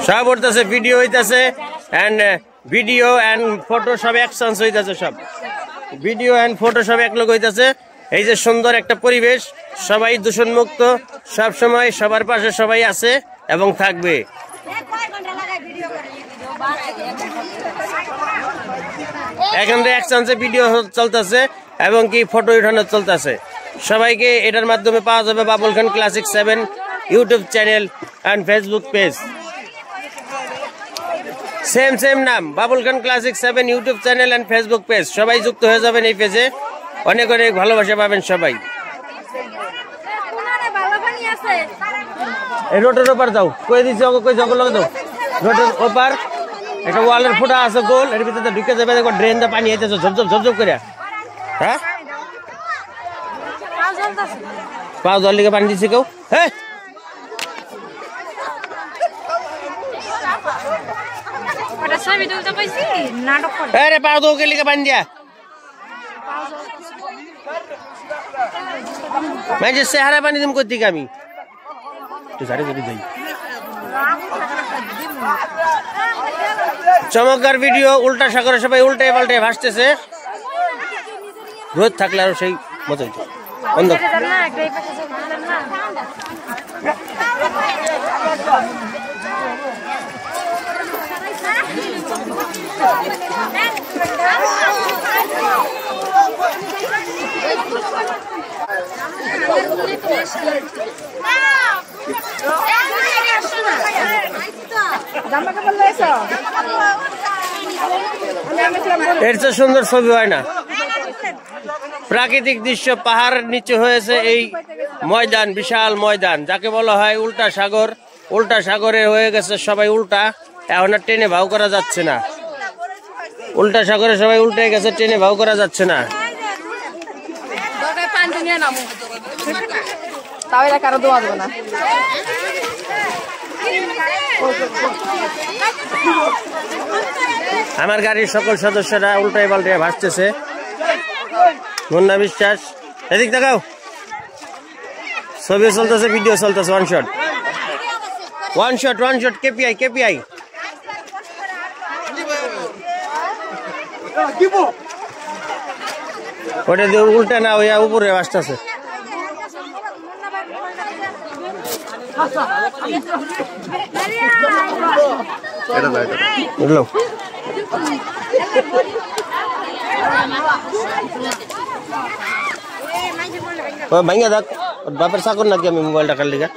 সব উঠতেছে, ভিডিও হইতেছে এন্ড ভিডিও এন্ড ফটো সব একসেন্স হইতেছে, সব ভিডিও এন্ড ফটো সব এক লোক হইতেছে। এই যে সুন্দর একটা পরিবেশ, সবাই দূষণ মুক্ত, সব সময় সবার পাশে সবাই আছে এবং থাকবে। এখানে একসেন্সে ভিডিও চলতেছে এবং কি ফটো উঠানো চলতেছে। সবাইকে এটার মাধ্যমে পাওয়া যাবে Babul Khan classic 7 YouTube channel and Facebook page. Same নাম, Babul Khan classic 7 YouTube channel and Facebook page. সবাই যুক্ত হয়ে যাবেন এই পেজে, অনেক অনেক ভালোবাসা পাবেন সবাই। এই রোডের ওপার যাও, কই দিছি কই জঙ্গল লাগে দাও। রোডের ওপার একটা ওয়ালের ফুটা আছে গোল, এর ভিতরে ঢুকে যাবে, দেখো ড্রেন দিয়ে পানি আইতেছে ঝপঝপ করে। হ্যাঁ পাও জল লিগে পানি দিচ্ছে কেউ? হ্যাঁ রে পাও তো লিগে পানি দিয়া মানে চেহারা পানি দিম করতে আমি চমৎকার ভিডিও। উল্টা সাগরে সবাই উল্টে পাল্টে ভাসতেছে, রোদ থাকলে আরো সেই মজা হইতো। এর চেয়ে সুন্দর ছবি হয় না। প্রাকৃতিক দৃশ্য, পাহাড়ের নিচে হয়েছে এই ময়দান, বিশাল ময়দান যাকে বলা হয় উল্টা সাগর। উল্টা সাগরে হয়ে গেছে সবাই উল্টা, এখন আর ট্রেনে ভাও করা যাচ্ছে না। উল্টা সাগরে সবাই উল্টে গেছে, ট্রেনে ভাও করা যাচ্ছে না। আমার গাড়ির সকল সদস্যরা উল্টায় পাল্টে ভাসতেছে। মুন্না বিশ্বাস, এদিক দেখাও, ছবি চলতেছে, ভিডিও চলতেছে, ওয়ান শট কেপিআই। ওটা দিয়ে উল্টা না হইয়া উপরে আসতেছে। ভাইয়া দেখ বাপের চাকর নাকি আমি মোবাইলটা কার লিগা।